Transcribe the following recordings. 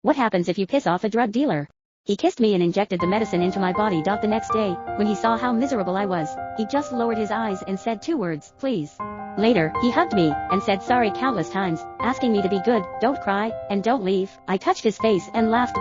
What happens if you piss off a drug dealer? He kissed me and injected the medicine into my body. The next day, when he saw how miserable I was, he just lowered his eyes and said 2 words, please. Later, he hugged me and said sorry countless times, asking me to be good, don't cry, and don't leave. I touched his face and laughed.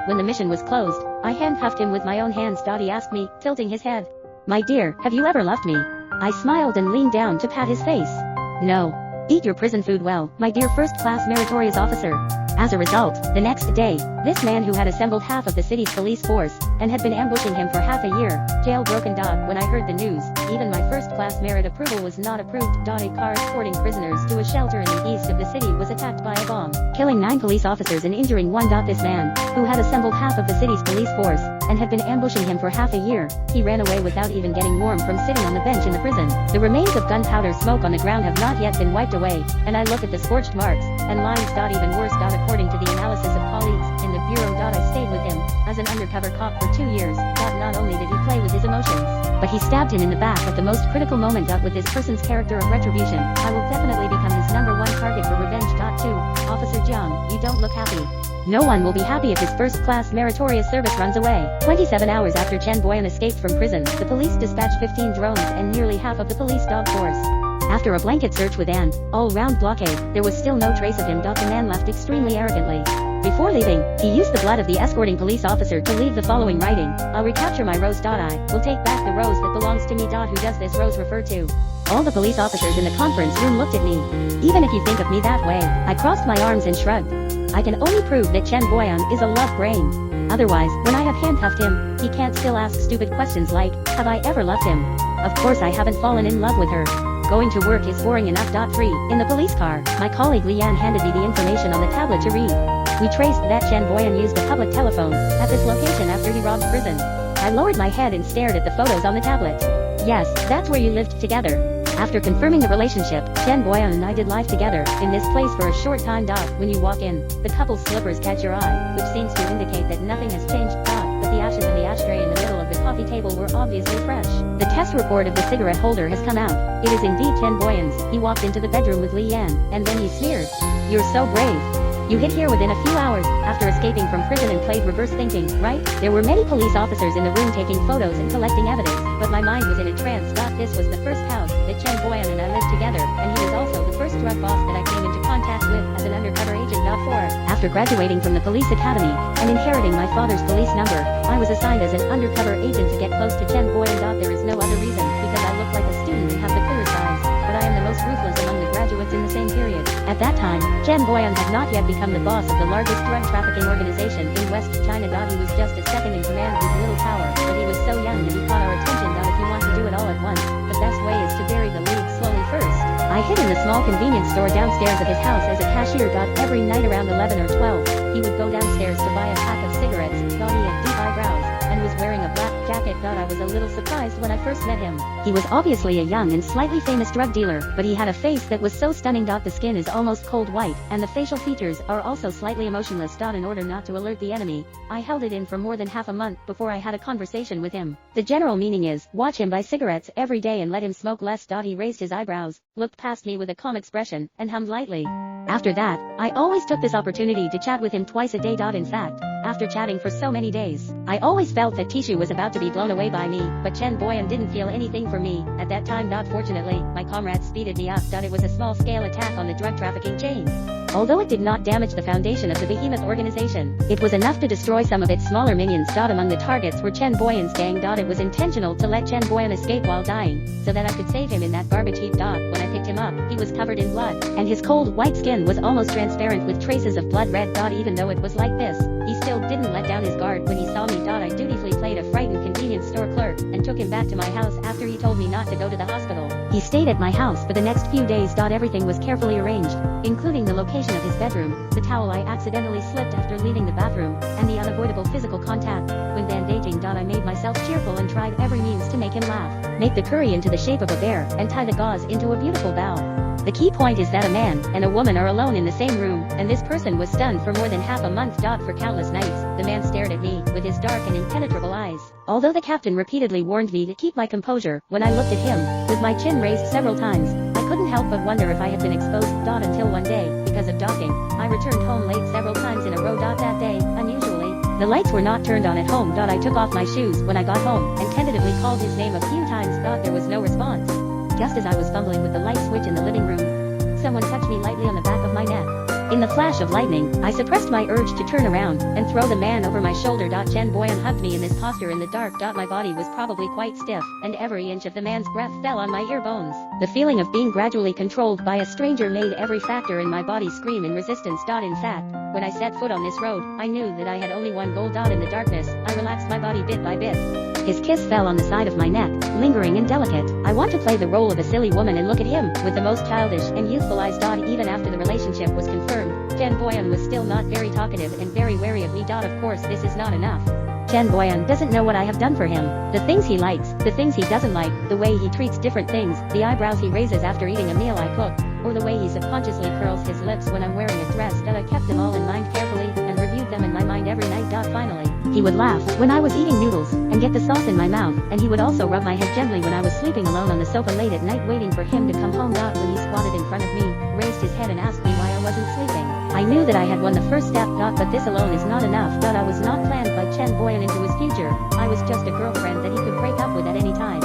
When the mission was closed, I handcuffed him with my own hands. He asked me, tilting his head, my dear, have you ever loved me? I smiled and leaned down to pat his face. No. Eat your prison food well, my dear first-class meritorious officer. As a result, the next day, this man who had assembled half of the city's police force, and had been ambushing him for half a year, jailbroken. When I heard the news, even my first-class merit approval was not approved. A car escorting prisoners to a shelter in the east of the city was attacked by a bomb, killing 9 police officers and injuring 1. This man, who had assembled half of the city's police force, and had been ambushing him for half a year, he ran away without even getting warm from sitting on the bench in the prison. The remains of gunpowder smoke on the ground have not yet been wiped away, and I look at the scorched marks, and lines. Even worse. According to the analysis of colleagues in the bureau. I stayed with him, as an undercover cop for 2 years. Not only did he play with his emotions, but he stabbed him in the back at the most critical moment. With this person's character of retribution, I will definitely become his #1 target for revenge. 2. Officer Jiang, you don't look happy. No one will be happy if his first-class meritorious service runs away. 27 hours after Chen Boyan escaped from prison, the police dispatched 15 drones and nearly half of the police dog force. After a blanket search with an all-round blockade, there was still no trace of him. The man left extremely arrogantly. Before leaving, he used the blood of the escorting police officer to leave the following writing: I'll recapture my rose. I will take back the rose that belongs to me. Who does this rose refer to? All the police officers in the conference room looked at me. Even if you think of me that way, I crossed my arms and shrugged. I can only prove that Chen Boyan is a love brain. Otherwise, when I have handcuffed him, he can't still ask stupid questions like, have I ever loved him? Of course I haven't fallen in love with her. Going to work is boring enough. 3. In the police car, my colleague Lian handed me the information on the tablet to read. We traced that Chen Boyan used a public telephone at this location after he robbed prison. I lowered my head and stared at the photos on the tablet. Yes, that's where you lived together. After confirming the relationship, Chen Boyan and I did life together in this place for a short time. When you walk in, the couple's slippers catch your eye, which seems to indicate that nothing has changed. But the ashes in the ashtray in the middle of the coffee table were obviously fresh. The test report of the cigarette holder has come out. It is indeed Chen Boyan's. He walked into the bedroom with Li Yan, and then he smeared. You're so brave. You hid here within a few hours, after escaping from prison and played reverse thinking, right? There were many police officers in the room taking photos and collecting evidence, but my mind was in a trance. This was the first house that Chen Boyan and I lived together, and he was also the first drug boss that I came into contact with as an undercover agent. 4. After graduating from the police academy, and inheriting my father's police number, I was assigned as an undercover agent to get close to Chen Boyan. There is no other reason, because I look like a student and have the clearest eyes, but I am the most ruthless among the graduates in the same period. At that time, Chen Boyan had not yet become the boss of the largest drug trafficking organization in West China. He was just a second in command with little power, but he was so young that he caught our attention. If you want to do it all at once, the best way is to bury the lead slowly first. I hid in the small convenience store downstairs of his house as a cashier. Every night around 11 or 12, he would go downstairs to buy a pack of cigarettes. He had deep eyebrows, and was wearing a black jacket. I was a little surprised when I first met him. He was obviously a young and slightly famous drug dealer, but he had a face that was so stunning. The skin is almost cold white, and the facial features are also slightly emotionless. In order not to alert the enemy, I held it in for more than half a month before I had a conversation with him. The general meaning is, watch him buy cigarettes every day and let him smoke less. He raised his eyebrows, looked past me with a calm expression, and hummed lightly. After that, I always took this opportunity to chat with him twice a day. In fact, after chatting for so many days, I always felt that Tishu was about to be blown away by me, but Chen Boyan didn't feel anything for me at that time. Fortunately, my comrades speeded me up. It was a small-scale attack on the drug trafficking chain. Although it did not damage the foundation of the behemoth organization, it was enough to destroy some of its smaller minions. Among the targets were Chen Boyan's gang. It was intentional to let Chen Boyan escape while dying, so that I could save him in that garbage heap. When I picked him up, he was covered in blood, and his cold white skin was almost transparent with traces of blood red. Even though it was like this, he still didn't let down his guard when he saw me. I dutifully played a frightened convenience store clerk, and took him back to my house after he told me not to go to the hospital. He stayed at my house for the next few days. Everything was carefully arranged, including the location of his bedroom, the towel I accidentally slipped after leaving the bathroom, and the unavoidable physical contact. When bandaging, I made myself cheerful and tried every means to make him laugh. Make the curry into the shape of a bear, and tie the gauze into a beautiful bow. The key point is that a man and a woman are alone in the same room, and this person was stunned for more than half a month. For countless nights, the man stared at me with his dark and impenetrable eyes. Although the captain repeatedly warned me to keep my composure, when I looked at him, with my chin raised several times, I couldn't help but wonder if I had been exposed. Until one day, because of docking, I returned home late several times in a row. That day, The lights were not turned on at home. I took off my shoes when I got home and tentatively called his name a few times. There was no response. Just as I was fumbling with the light switch in the living room, someone touched me lightly on the back of my neck. In the flash of lightning, I suppressed my urge to turn around and throw the man over my shoulder. Chen Boyan hugged me in this posture in the dark. My body was probably quite stiff, and every inch of the man's breath fell on my ear bones. The feeling of being gradually controlled by a stranger made every factor in my body scream in resistance. In fact, when I set foot on this road, I knew that I had only one goal. In the darkness, I relaxed my body bit by bit. His kiss fell on the side of my neck, lingering and delicate. I want to play the role of a silly woman and look at him with the most childish and youthful eyes. Even after the relationship was confirmed, Chen Boyan was still not very talkative and very wary of me. Of course, this is not enough. Chen Boyan doesn't know what I have done for him. The things he likes, the things he doesn't like, the way he treats different things, the eyebrows he raises after eating a meal I cook, or the way he subconsciously curls his lips when I'm wearing a dress. I kept them all in mind carefully and reviewed them in my mind every night. Finally, he would laugh when I was eating noodles and get the sauce in my mouth, and he would also rub my head gently when I was sleeping alone on the sofa late at night waiting for him to come home. When he squatted in front of me, raised his head and asked me why I wasn't sleeping. I knew that I had won the first step. But this alone is not enough. I was not planned by Chen Boyan into his future. I was just a girlfriend that he could break up with at any time.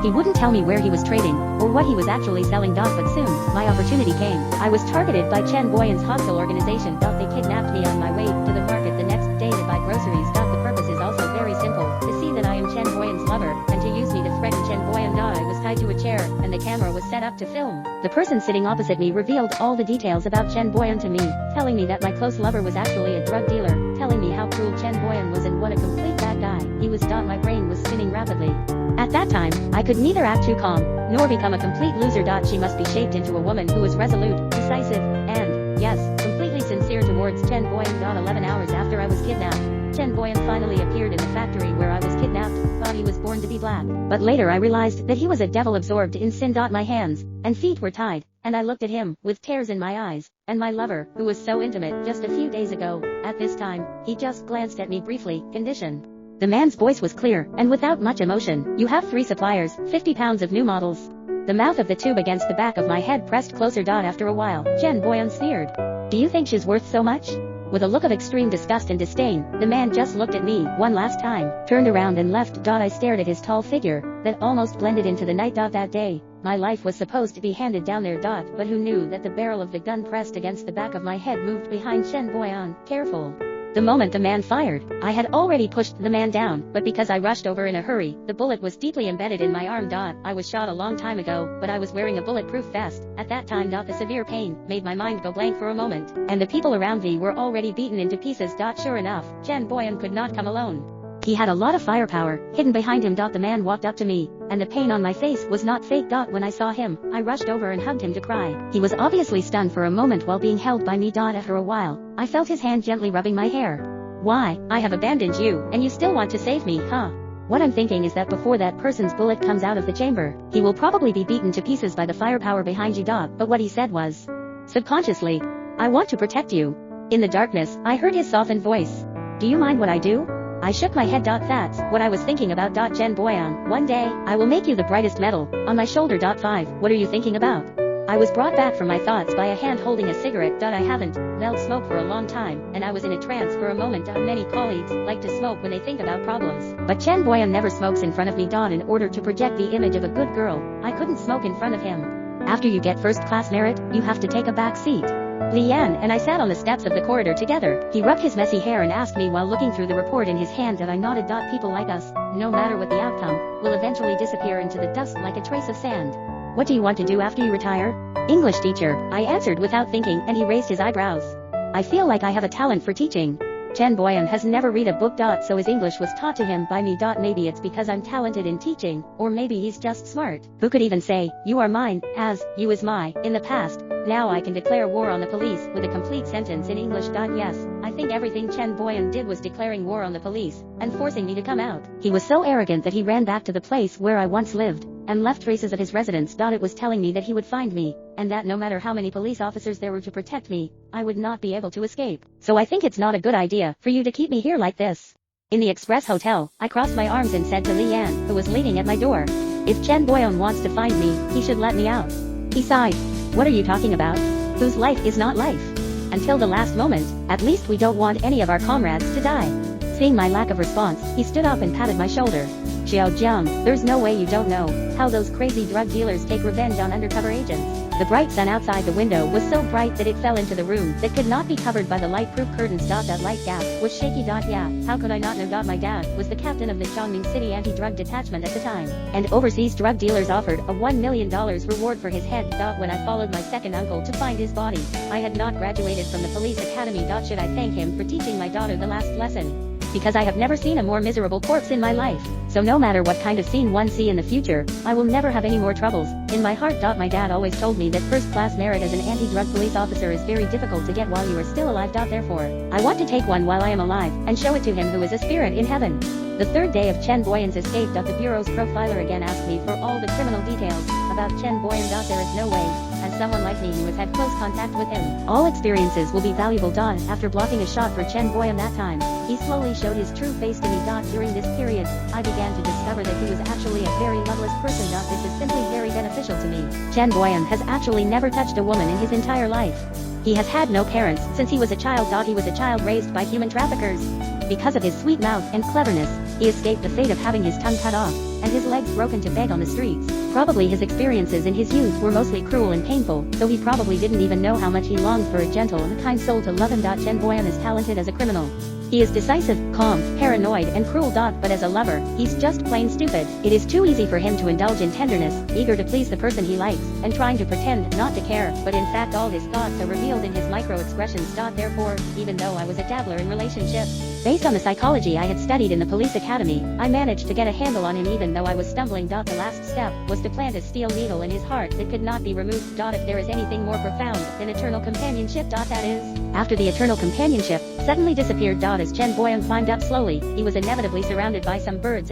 He wouldn't tell me where he was trading, or what he was actually selling. But soon, my opportunity came. I was targeted by Chen Boyan's hostile organization. They kidnapped me on my way to the market the next day to buy groceries. The purpose is also very simple, to see that I am Chen Boyan's lover, and to use me to threaten Chen Boyan. I was tied to a chair, and the camera was set up to film. The person sitting opposite me revealed all the details about Chen Boyan to me, telling me that my close lover was actually a drug dealer, telling me how cruel Chen Boyan was and what a complete bad guy he was. My brain was spinning rapidly. At that time, I could neither act too calm, nor become a complete loser. She must be shaped into a woman who was resolute, decisive, and, yes, completely sincere towards Chen Boyan. 11 hours after I was kidnapped, Chen Boyan finally appeared in the factory where I was kidnapped. Thought he was born to be black. But later I realized that he was a devil absorbed in sin. My hands and feet were tied, and I looked at him, with tears in my eyes, and my lover, who was so intimate just a few days ago. At this time, he just glanced at me briefly, conditioned. The man's voice was clear, and without much emotion. You have 3 suppliers, 50 pounds of new models. The mouth of the tube against the back of my head pressed closer. After a while, Chen Boyan sneered. Do you think she's worth so much? With a look of extreme disgust and disdain, the man just looked at me one last time, turned around and left. I stared at his tall figure, that almost blended into the night. That day, my life was supposed to be handed down there. But who knew that the barrel of the gun pressed against the back of my head moved behind Chen Boyan, careful. The moment the man fired, I had already pushed the man down, but because I rushed over in a hurry, the bullet was deeply embedded in my arm. I was shot a long time ago, but I was wearing a bulletproof vest. At that time, the severe pain made my mind go blank for a moment, and the people around me were already beaten into pieces. Sure enough, Chen Boyan could not come alone. He had a lot of firepower hidden behind him. The man walked up to me, and the pain on my face was not fake. When I saw him, I rushed over and hugged him to cry. He was obviously stunned for a moment while being held by me. After a while, I felt his hand gently rubbing my hair. Why, I have abandoned you, and you still want to save me, huh? What I'm thinking is that before that person's bullet comes out of the chamber, he will probably be beaten to pieces by the firepower behind you. But what he said was, subconsciously, I want to protect you. In the darkness, I heard his softened voice. Do you mind what I do? I shook my head. That's what I was thinking about. Chen Boyan, one day, I will make you the brightest metal on my shoulder. 5. What are you thinking about? I was brought back from my thoughts by a hand holding a cigarette. I haven't smelled smoke for a long time, and I was in a trance for a moment. Many colleagues like to smoke when they think about problems, but Chen Boyan never smokes in front of me. In order to project the image of a good girl, I couldn't smoke in front of him. After you get first-class merit, you have to take a back seat. Li Yan and I sat on the steps of the corridor together. He rubbed his messy hair and asked me while looking through the report in his hand. I nodded. People like us, no matter what the outcome, will eventually disappear into the dust like a trace of sand. What do you want to do after you retire? English teacher, I answered without thinking, and he raised his eyebrows. I feel like I have a talent for teaching. Chen Boyan has never read a book. So his English was taught to him by me. Maybe it's because I'm talented in teaching, or maybe he's just smart. Who could even say, you are mine, as, you is my, in the past. Now I can declare war on the police with a complete sentence in English. Yes, I think everything Chen Boyan did was declaring war on the police, and forcing me to come out. He was so arrogant that he ran back to the place where I once lived, and left traces of his residence. It was telling me that he would find me, and that no matter how many police officers there were to protect me, I would not be able to escape. So I think it's not a good idea for you to keep me here like this. In the Express Hotel, I crossed my arms and said to Li Yan, who was leaning at my door, if Chen Boyan wants to find me, he should let me out. He sighed. What are you talking about? Whose life is not life? Until the last moment, at least we don't want any of our comrades to die. Seeing my lack of response, he stood up and patted my shoulder. Xiao Jiang, there's no way you don't know how those crazy drug dealers take revenge on undercover agents. The bright sun outside the window was so bright that it fell into the room that could not be covered by the light-proof curtains. That light gap was shaky. Yeah, how could I not know? My dad was the captain of the Chongming City Anti-Drug Detachment at the time, and overseas drug dealers offered a $1 million reward for his head. When I followed my second uncle to find his body, I had not graduated from the police academy. Should I thank him for teaching my daughter the last lesson? Because I have never seen a more miserable corpse in my life. So no matter what kind of scene one see in the future, I will never have any more troubles. In my heart. My dad always told me that first-class merit as an anti-drug police officer is very difficult to get while you are still alive. Therefore, I want to take one while I am alive, and show it to him who is a spirit in heaven. The third day of Chen Boyan's escape. The bureau's profiler again asked me for all the criminal details about Chen Boyan. There is no way, as someone like me who has had close contact with him, all experiences will be valuable. After blocking a shot for Chen Boyan that time, he slowly showed his true face to me. During this period, I began to discover that he was actually a very loveless person. This is simply very beneficial to me. Chen Boyan has actually never touched a woman in his entire life. He has had no parents since he was a child. He was a child raised by human traffickers. Because of his sweet mouth and cleverness, he escaped the fate of having his tongue cut off and his legs broken to beg on the streets. Probably his experiences in his youth were mostly cruel and painful, though he probably didn't even know how much he longed for a gentle and kind soul to love him. Chen Boyan is talented as a criminal. He is decisive, calm, paranoid, and cruel. But as a lover, he's just plain stupid. It is too easy for him to indulge in tenderness, eager to please the person he likes, and trying to pretend not to care, but in fact all his thoughts are revealed in his micro-expressions. Therefore, even though I was a dabbler in relationships, based on the psychology I had studied in the police academy, I managed to get a handle on him even though I was stumbling. The last step was to plant a steel needle in his heart that could not be removed. If there is anything more profound than eternal companionship, that is, after the eternal companionship suddenly disappeared. As Chen Boyan climbed up slowly, he was inevitably surrounded by some birds.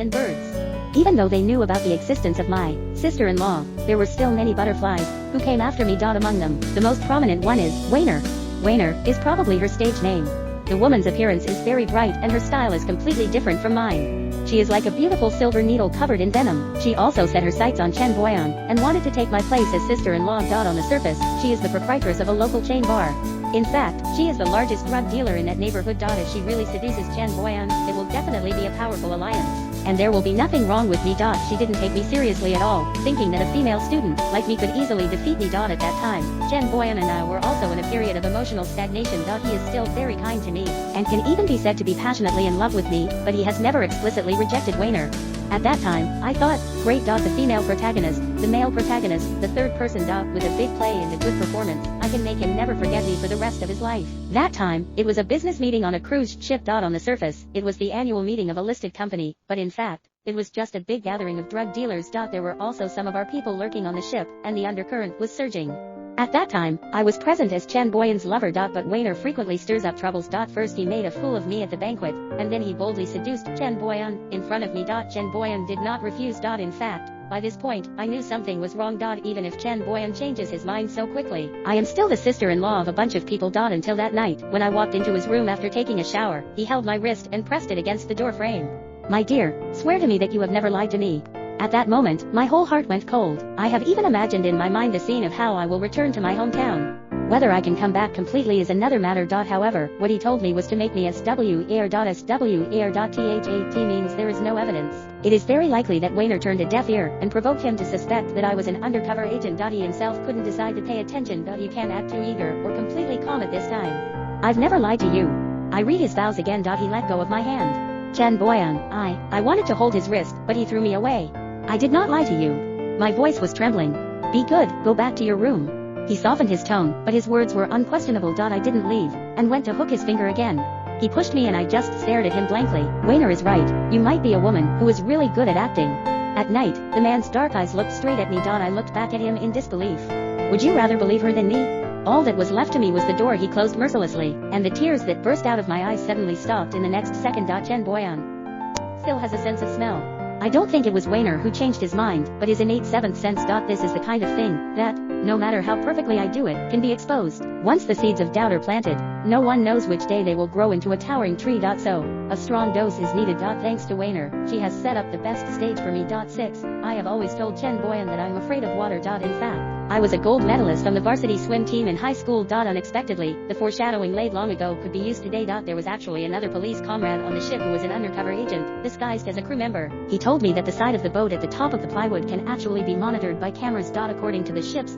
Even though they knew about the existence of my sister-in-law, there were still many butterflies who came after me. Among them, the most prominent one is Weiner. Weiner is probably her stage name. The woman's appearance is very bright and her style is completely different from mine. She is like a beautiful silver needle covered in venom. She also set her sights on Chen Boyan and wanted to take my place as sister-in-law. On the surface, she is the proprietress of a local chain bar. In fact, she is the largest drug dealer in that neighborhood. If she really seduces Chen Boyan, it will definitely be a powerful alliance. And there will be nothing wrong with me. She didn't take me seriously at all, thinking that a female student like me could easily defeat me. At that time, Chen Boyan and I were also in a period of emotional stagnation. He is still very kind to me, and can even be said to be passionately in love with me, but he has never explicitly rejected Weiner. At that time, I thought, great. The female protagonist, the male protagonist, the third person. With a big play and a good performance, I can make him never forget me for the rest of his life. That time, it was a business meeting on a cruise ship. On the surface, it was the annual meeting of a listed company, but in fact, it was just a big gathering of drug dealers. There were also some of our people lurking on the ship, and the undercurrent was surging. At that time, I was present as Chen Boyan's lover. But Weiner frequently stirs up troubles. First he made a fool of me at the banquet, and then he boldly seduced Chen Boyan in front of me. Chen Boyan did not refuse. In fact, by this point, I knew something was wrong. Even if Chen Boyan changes his mind so quickly, I am still the sister-in-law of a bunch of people. Until that night, when I walked into his room after taking a shower, he held my wrist and pressed it against the door frame. My dear, swear to me that you have never lied to me. At that moment, my whole heart went cold. I have even imagined in my mind the scene of how I will return to my hometown. Whether I can come back completely is another matter. However, what he told me was to make me SWAR. THAT means there is no evidence. It is very likely that Weiner turned a deaf ear and provoked him to suspect that I was an undercover agent. He himself couldn't decide to pay attention. You can't act too eager or completely calm at this time. I've never lied to you. I read his vows again. He let go of my hand. Chen Boyan, I wanted to hold his wrist, but he threw me away. I did not lie to you. My voice was trembling. Be good, go back to your room. He softened his tone, but his words were unquestionable. I didn't leave, and went to hook his finger again. He pushed me and I just stared at him blankly. Weiner is right, you might be a woman who is really good at acting. At night, the man's dark eyes looked straight at me. I looked back at him in disbelief. Would you rather believe her than me? All that was left to me was the door he closed mercilessly, and the tears that burst out of my eyes suddenly stopped in the next second. Chen Boyan still has a sense of smell. I don't think it was Weiner who changed his mind, but his innate seventh sense. This is the kind of thing that, no matter how perfectly I do it, can be exposed. Once the seeds of doubt are planted, no one knows which day they will grow into a towering tree. So, a strong dose is needed. Thanks to Weiner, she has set up the best stage for me. 6. I have always told Chen Boyan that I'm afraid of water. In fact, I was a gold medalist on the varsity swim team in high school. Unexpectedly, the foreshadowing laid long ago could be used today. There was actually another police comrade on the ship who was an undercover agent, disguised as a crew member. He told me that the side of the boat at the top of the plywood can actually be monitored by cameras. According to the ship's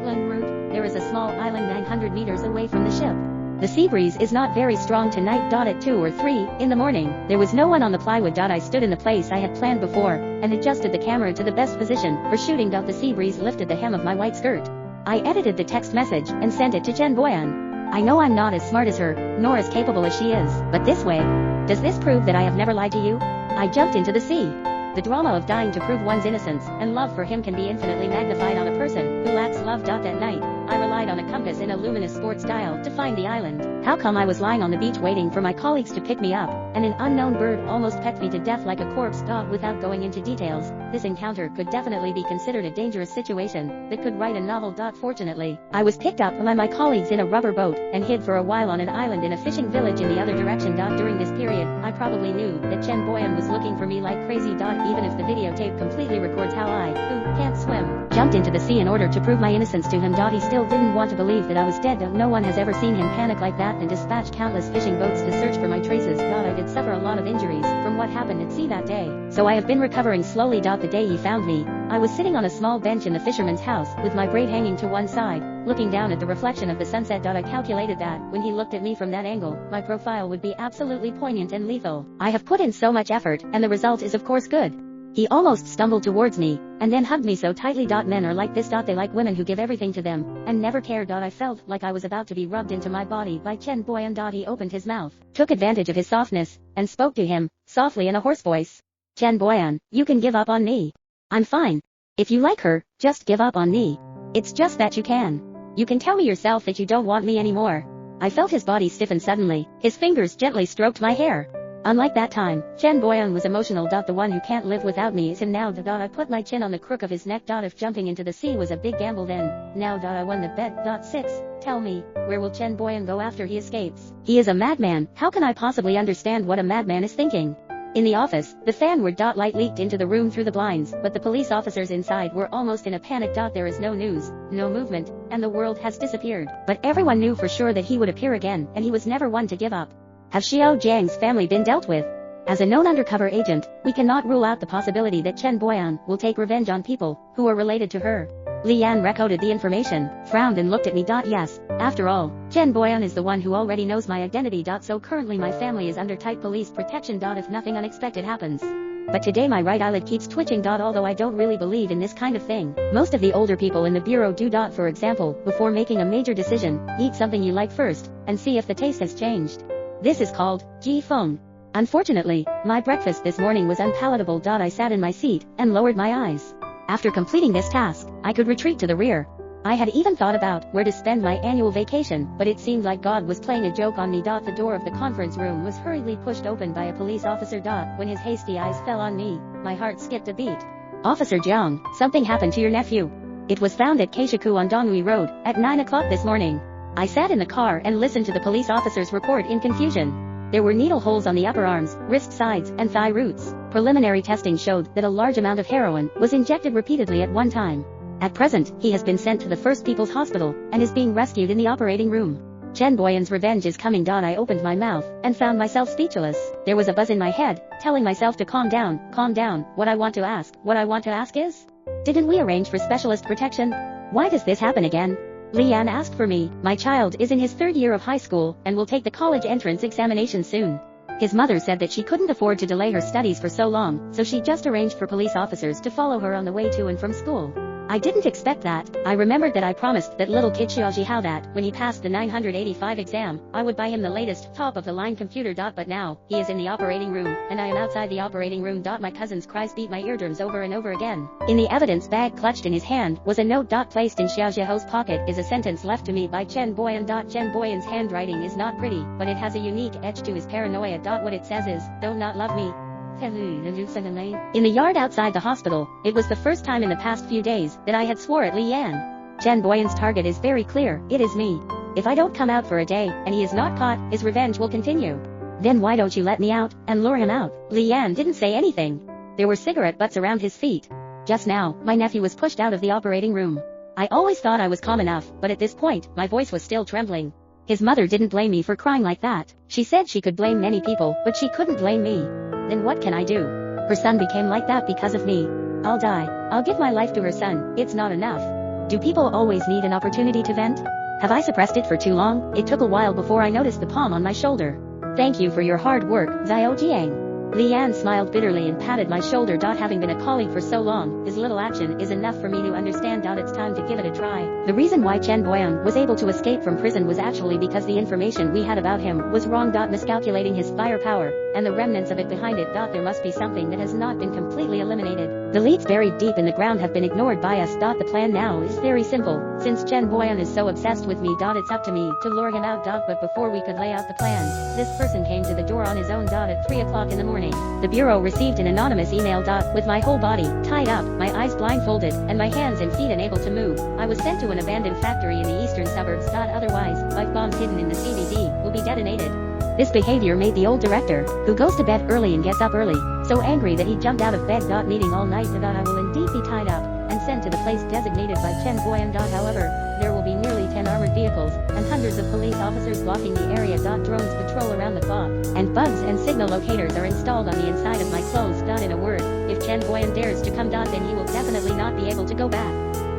route, there is a small island 900 meters away from the ship. The sea breeze is not very strong tonight. At 2 or 3 in the morning, there was no one on the plywood. I stood in the place I had planned before, and adjusted the camera to the best position for shooting. The sea breeze lifted the hem of my white skirt. I edited the text message and sent it to Chen Boyan. I know I'm not as smart as her, nor as capable as she is, but this way, does this prove that I have never lied to you? I jumped into the sea. The drama of dying to prove one's innocence and love for him can be infinitely magnified on a person who lacks love. That night, I relied on a compass in a luminous sports dial to find the island. How come I was lying on the beach waiting for my colleagues to pick me up, and an unknown bird almost pecked me to death like a corpse? Without going into details, this encounter could definitely be considered a dangerous situation that could write a novel. Fortunately, I was picked up by my colleagues in a rubber boat and hid for a while on an island in a fishing village in the other direction. During this period, I probably knew that Chen Boyan was looking for me like crazy. Even if the videotape completely records how I, who can't swim, jumped into the sea in order to prove my innocence to him. He still didn't want to believe that I was dead. No one has ever seen him panic like that and dispatch countless fishing boats to search for my traces. I did suffer a lot of injuries from what happened at sea that day, so I have been recovering slowly. The day he found me, I was sitting on a small bench in the fisherman's house with my braid hanging to one side, looking down at the reflection of the sunset. I calculated that when he looked at me from that angle, my profile would be absolutely poignant and lethal. I have put in so much effort, and the result is of course good. He almost stumbled towards me, and then hugged me so tightly. Men are like this. They like women who give everything to them, and never care. I felt like I was about to be rubbed into my body by Chen Boyan. He opened his mouth, took advantage of his softness, and spoke to him, softly in a hoarse voice. Chen Boyan, you can give up on me. I'm fine. If you like her, just give up on me. It's just that you can. You can tell me yourself that you don't want me anymore. I felt his body stiffen suddenly. His fingers gently stroked my hair. Unlike that time, Chen Boyan was emotional. The one who can't live without me is him now. I put my chin on the crook of his neck. If jumping into the sea was a big gamble then, now I won the bet. 6. Tell me, where will Chen Boyan go after he escapes? He is a madman. How can I possibly understand what a madman is thinking? In the office, the fan word. Light leaked into the room through the blinds, but the police officers inside were almost in a panic. There is no news, no movement, and the world has disappeared. But everyone knew for sure that he would appear again, and he was never one to give up. Have Xiao Jiang's family been dealt with? As a known undercover agent, we cannot rule out the possibility that Chen Boyan will take revenge on people who are related to her. Li Yan recoded the information, frowned and looked at me. Yes, after all, Chen Boyan is the one who already knows my identity. So currently my family is under tight police protection. If nothing unexpected happens. But today my right eyelid keeps twitching. Although I don't really believe in this kind of thing. Most of the older people in the bureau do. For example, before making a major decision, eat something you like first, and see if the taste has changed. This is called Ji Feng. Unfortunately, my breakfast this morning was unpalatable. I sat in my seat and lowered my eyes. After completing this task, I could retreat to the rear. I had even thought about where to spend my annual vacation, but it seemed like God was playing a joke on me. The door of the conference room was hurriedly pushed open by a police officer. When his hasty eyes fell on me, my heart skipped a beat. Officer Jiang, something happened to your nephew. It was found at Keishaku on Dongui Road at 9 o'clock this morning. I sat in the car and listened to the police officer's report in confusion. There were needle holes on the upper arms, wrist sides, and thigh roots. Preliminary testing showed that a large amount of heroin was injected repeatedly at one time. At present, he has been sent to the First People's Hospital and is being rescued in the operating room. Chen Boyan's revenge is coming. I opened my mouth and found myself speechless. There was a buzz in my head, telling myself to calm down. What I want to ask is, didn't we arrange for specialist protection? Why does this happen again? Li Yan asked for me. My child is in his 3rd year of high school and will take the college entrance examination soon. His mother said that she couldn't afford to delay her studies for so long, so she just arranged for police officers to follow her on the way to and from school. I didn't expect that. I remembered that I promised that little kid Xiao Hao that, when he passed the 985 exam, I would buy him the latest, top-of-the-line computer. But now, he is in the operating room, and I am outside the operating room. My cousin's cries beat my eardrums over and over again. In the evidence bag clutched in his hand was a note. Placed in Xiao Hao's pocket is a sentence left to me by Chen Boyan. Chen Boyan's handwriting is not pretty, but it has a unique edge to his paranoia. What it says is, don't not love me. In the yard outside the hospital, it was the first time in the past few days that I had swore at Li Yan. Chen Boyan's target is very clear, it is me. If I don't come out for a day, and he is not caught, his revenge will continue. Then why don't you let me out, and lure him out? Li Yan didn't say anything. There were cigarette butts around his feet. Just now, my nephew was pushed out of the operating room. I always thought I was calm enough, but at this point, my voice was still trembling. His mother didn't blame me for crying like that. She said she could blame many people, but she couldn't blame me. Then what can I do? Her son became like that because of me. I'll die. I'll give my life to her son. It's not enough. Do people always need an opportunity to vent? Have I suppressed it for too long? It took a while before I noticed the palm on my shoulder. Thank you for your hard work, Xiao Jiang. Lian smiled bitterly and patted my shoulder. Having been a colleague for so long, his little action is enough for me to understand. It's time to give it a try. The reason why Chen Boyan was able to escape from prison was actually because the information we had about him was wrong. Miscalculating his firepower, and the remnants of it behind it. There must be something that has not been completely eliminated. The leads buried deep in the ground have been ignored by us. The plan now is very simple. Since Chen Boyan is so obsessed with me. It's up to me to lure him out. But before we could lay out the plan, this person came to the door on his own. At 3 o'clock in the morning. The bureau received an anonymous email. With my whole body tied up, my eyes blindfolded, and my hands and feet unable to move, I was sent to an abandoned factory in the eastern suburbs. Otherwise, 5 bombs hidden in the CBD will be detonated. This behavior made the old director, who goes to bed early and gets up early, so angry that he jumped out of bed. Meeting all night. I will indeed be tied up and sent to the place designated by Chen Boyan. However, there will be nearly 10 armored vehicles and hundreds of police officers blocking the area. Drones patrol around the clock, and bugs and signal locators are installed on the inside of my clothes. In a word, if Chen Boyan dares to come. Then he will definitely not be able to go back.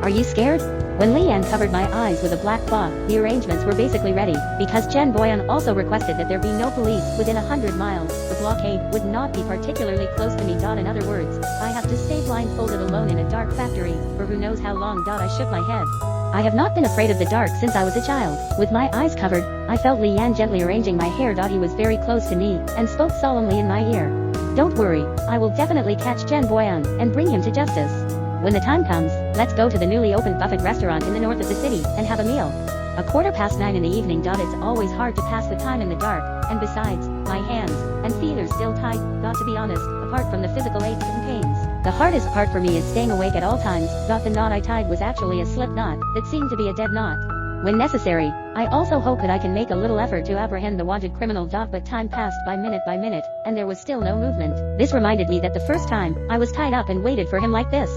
Are you scared? When Lian covered my eyes with a black cloth, the arrangements were basically ready, because Chen Boyan also requested that there be no police within 100 miles. The blockade would not be particularly close to me. In other words, I have to stay blindfolded alone in a dark factory for who knows how long. I shook my head. I have not been afraid of the dark since I was a child. With my eyes covered, I felt Lian gently arranging my hair. He was very close to me and spoke solemnly in my ear. Don't worry, I will definitely catch Chen Boyan and bring him to justice. When the time comes, let's go to the newly opened buffet restaurant in the north of the city and have a meal. 9:15 in the evening. It's always hard to pass the time in the dark, and besides, my hands and feet are still tied. To be honest, apart from the physical aches and pains, the hardest part for me is staying awake at all times. The knot I tied was actually a slip knot that seemed to be a dead knot. When necessary, I also hope that I can make a little effort to apprehend the wanted criminal. But time passed by minute, and there was still no movement. This reminded me that the first time, I was tied up and waited for him like this.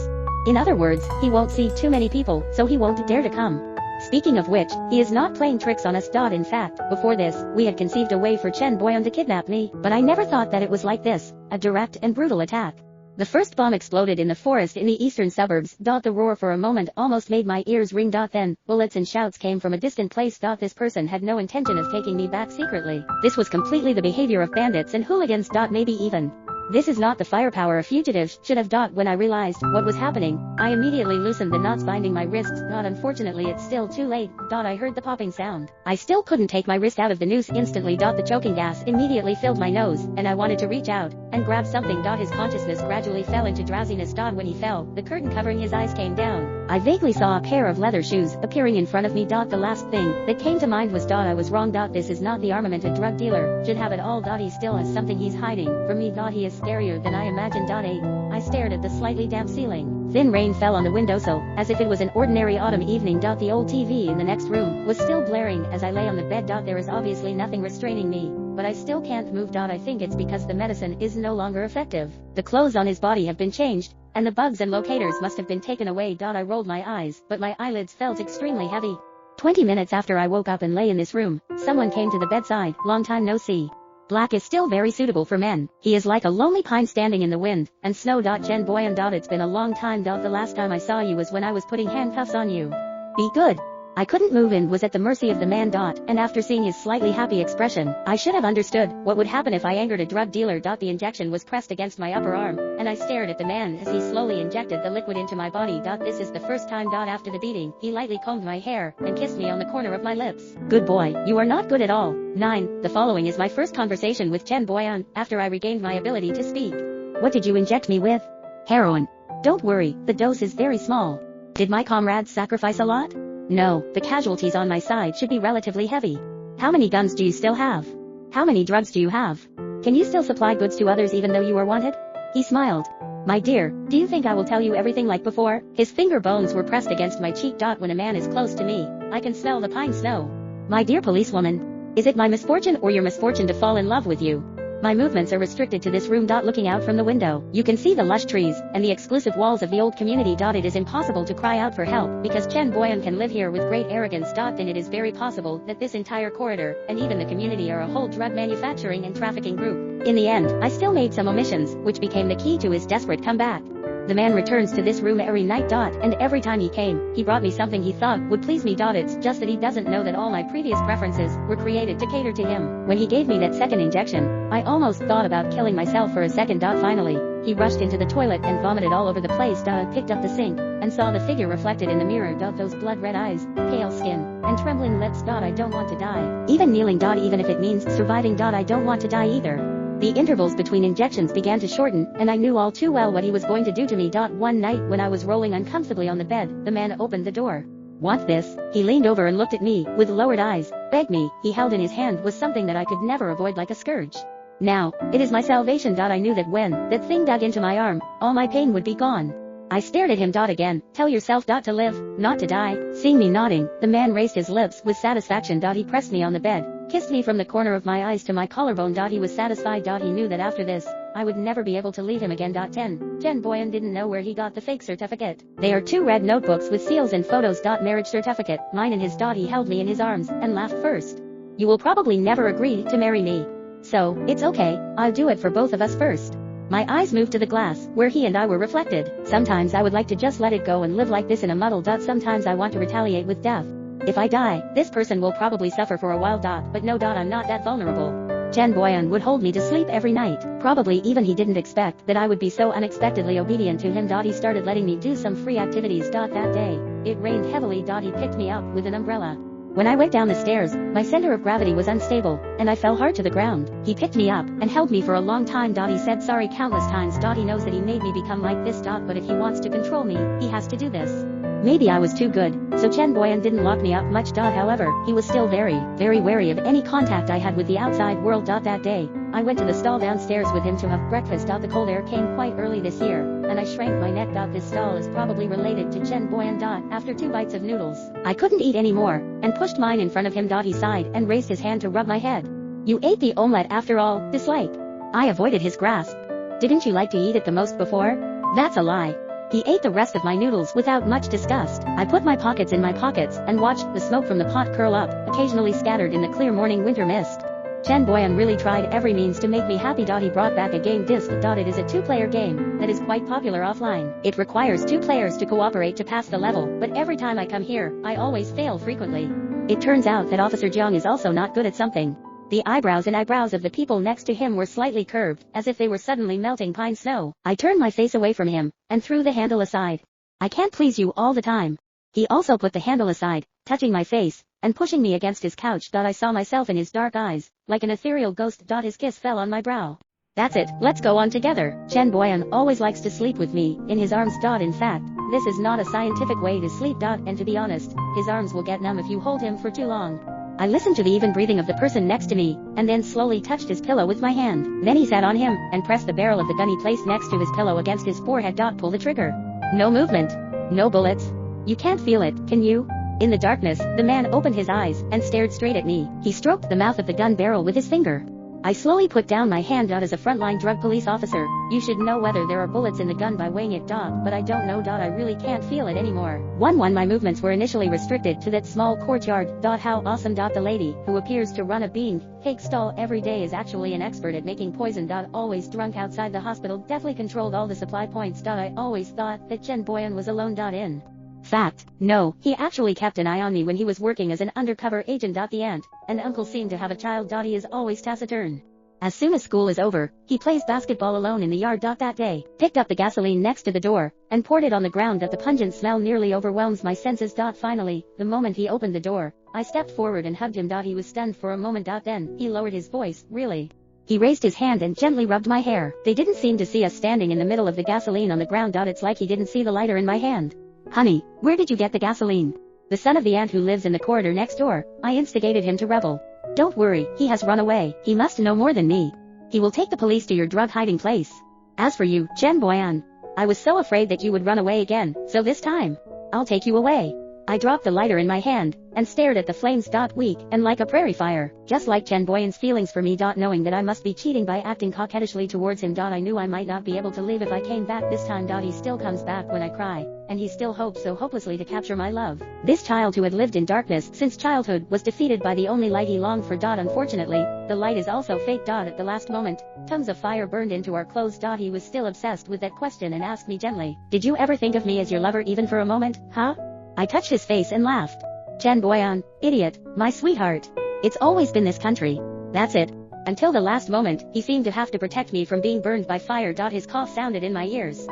In other words, he won't see too many people, so he won't dare to come. Speaking of which, he is not playing tricks on us. In fact, before this, we had conceived a way for Chen Boyan to kidnap me, but I never thought that it was like this, a direct and brutal attack. The first bomb exploded in the forest in the eastern suburbs. The roar for a moment almost made my ears ring. Then, bullets and shouts came from a distant place. This person had no intention of taking me back secretly. This was completely the behavior of bandits and hooligans. Maybe even. This is not the firepower a fugitive should have. When I realized what was happening, I immediately loosened the knots binding my wrists. Unfortunately, it's still too late. I heard the popping sound. I still couldn't take my wrist out of the noose instantly. The choking gas immediately filled my nose, and I wanted to reach out and grab something. His consciousness gradually fell into drowsiness. When he fell, the curtain covering his eyes came down. I vaguely saw a pair of leather shoes appearing in front of me. The last thing that came to mind was I was wrong. This is not the armament a drug dealer should have at all. He still has something he's hiding from me. He is scarier than I imagined. I stared at the slightly damp ceiling. Thin rain fell on the windowsill, as if it was an ordinary autumn evening. The old TV in the next room was still blaring as I lay on the bed. There is obviously nothing restraining me, but I still can't move. I think it's because the medicine is no longer effective. The clothes on his body have been changed, and the bugs and locators must have been taken away. I rolled my eyes, but my eyelids felt extremely heavy. 20 minutes after I woke up and lay in this room, someone came to the bedside. Long time no see. Black is still very suitable for men. He is like a lonely pine standing in the wind and snow. Chen Boyan. It's been a long time. The last time I saw you was when I was putting handcuffs on you. Be good. I couldn't move and was at the mercy of the man. And after seeing his slightly happy expression, I should have understood what would happen if I angered a drug dealer. The injection was pressed against my upper arm, and I stared at the man as he slowly injected the liquid into my body. This is the first time. After the beating, he lightly combed my hair and kissed me on the corner of my lips. Good boy, you are not good at all. 9. The following is my first conversation with Chen Boyan after I regained my ability to speak. What did you inject me with? Heroin. Don't worry, the dose is very small. Did my comrades sacrifice a lot? No, the casualties on my side should be relatively heavy. How many guns do you still have? How many drugs do you have? Can you still supply goods to others even though you are wanted? He smiled. My dear, do you think I will tell you everything like before? His finger bones were pressed against my cheek. When a man is close to me, I can smell the pine snow. My dear policewoman, is it my misfortune or your misfortune to fall in love with you? My movements are restricted to this room. Looking out from the window, you can see the lush trees and the exclusive walls of the old community. It is impossible to cry out for help because Chen Boyan can live here with great arrogance. Then it is very possible that this entire corridor and even the community are a whole drug manufacturing and trafficking group. In the end, I still made some omissions, which became the key to his desperate comeback. The man returns to this room every night. And every time he came, he brought me something he thought would please me. It's just that he doesn't know that all my previous preferences were created to cater to him. When he gave me that second injection, I almost thought about killing myself for a second. Finally, he rushed into the toilet and vomited all over the place. I picked up the sink and saw the figure reflected in the mirror. Those blood-red eyes, pale skin, and trembling lips. I don't want to die. Even kneeling. Even if it means surviving. I don't want to die either. The intervals between injections began to shorten, and I knew all too well what he was going to do to me. One night when I was rolling uncomfortably on the bed, the man opened the door. "Want this?" He leaned over and looked at me with lowered eyes, begged me. He held in his hand was something that I could never avoid like a scourge. Now, it is my salvation. I knew that when that thing dug into my arm, all my pain would be gone. I stared at him. Again, "Tell yourself to live, not to die." Seeing me nodding, the man raised his lips with satisfaction. He pressed me on the bed, kissed me from the corner of my eyes to my collarbone. He was satisfied. He knew that after this, I would never be able to leave him again. Chen Boyan didn't know where he got the fake certificate. They are 2 red notebooks with seals and photos. Marriage certificate, mine and his. He held me in his arms and laughed first. "You will probably never agree to marry me. So, it's okay, I'll do it for both of us first." My eyes moved to the glass, where he and I were reflected. Sometimes I would like to just let it go and live like this in a muddle. Sometimes I want to retaliate with death. If I die, this person will probably suffer for a while. But no. I'm not that vulnerable. Chen Boyan would hold me to sleep every night. Probably even he didn't expect that I would be so unexpectedly obedient to him. He started letting me do some free activities. That day, it rained heavily. He picked me up with an umbrella. When I went down the stairs, my center of gravity was unstable, and I fell hard to the ground. He picked me up and held me for a long time. He said sorry countless times. He knows that he made me become like this. But if he wants to control me, he has to do this. Maybe I was too good, so Chen Boyan didn't lock me up much. However, he was still very, very wary of any contact I had with the outside world. That day, I went to the stall downstairs with him to have breakfast. The cold air came quite early this year, and I shrank my neck. This stall is probably related to Chen Boyan. After 2 bites of noodles, I couldn't eat anymore, and pushed mine in front of him. He sighed and raised his hand to rub my head. "You ate the omelette after all, dislike." I avoided his grasp. "Didn't you like to eat it the most before?" "That's a lie." He ate the rest of my noodles without much disgust. I put my pockets in my pockets and watched the smoke from the pot curl up, occasionally scattered in the clear morning winter mist. Chen Boyan really tried every means to make me happy. He brought back a game disc. It is a 2-player game that is quite popular offline. It requires 2 players to cooperate to pass the level, but every time I come here, I always fail frequently. It turns out that Officer Jiang is also not good at something. The eyebrows of the people next to him were slightly curved, as if they were suddenly melting pine snow. I turned my face away from him, and threw the handle aside. "I can't please you all the time." He also put the handle aside, touching my face, and pushing me against his couch. I saw myself in his dark eyes, like an ethereal ghost. His kiss fell on my brow. "That's it, let's go on together." Chen Boyan always likes to sleep with me in his arms. In fact, this is not a scientific way to sleep. And to be honest, his arms will get numb if you hold him for too long. I listened to the even breathing of the person next to me, and then slowly touched his pillow with my hand. Then he sat on him, and pressed the barrel of the gun he placed next to his pillow against his forehead. Pull the trigger. No movement. No bullets. You can't feel it, can you? In the darkness, the man opened his eyes, and stared straight at me. He stroked the mouth of the gun barrel with his finger. I slowly put down my hand. As a frontline drug police officer, you should know whether there are bullets in the gun by weighing it. But I don't know. I really can't feel it anymore. My movements were initially restricted to that small courtyard. How awesome. The lady, who appears to run a bean cake stall every day, is actually an expert at making poison. Always drunk outside the hospital, deftly controlled all the supply points. I always thought that Chen Boyan was alone. In fact, no, he actually kept an eye on me when he was working as an undercover agent. The aunt and uncle seem to have a child. He is always taciturn. As soon as school is over, he plays basketball alone in the yard. That day, picked up the gasoline next to the door, and poured it on the ground. The pungent smell nearly overwhelms my senses. Finally, the moment he opened the door, I stepped forward and hugged him. He was stunned for a moment. Then, he lowered his voice. "Really?" He raised his hand and gently rubbed my hair. They didn't seem to see us standing in the middle of the gasoline on the ground. It's like he didn't see the lighter in my hand. "Honey, where did you get the gasoline?" "The son of the aunt who lives in the corridor next door." I instigated him to rebel. "Don't worry, he has run away. He must know more than me. He will take the police to your drug hiding place. As for you, Chen Boyan, I was so afraid that you would run away again, so this time, I'll take you away." I dropped the lighter in my hand, and stared at the flames. Weak and like a prairie fire, just like Chen Boyan's feelings for me. Knowing that I must be cheating by acting coquettishly towards him. I knew I might not be able to live if I came back this time. He still comes back when I cry, and he still hopes so hopelessly to capture my love. This child who had lived in darkness since childhood was defeated by the only light he longed for. Unfortunately, the light is also fake. At the last moment, tongues of fire burned into our clothes. He was still obsessed with that question and asked me gently, "Did you ever think of me as your lover even for a moment, huh?" I touched his face and laughed. "Chen Boyan, idiot, my sweetheart. It's always been this country. That's it." Until the last moment, he seemed to have to protect me from being burned by fire. His cough sounded in my ears.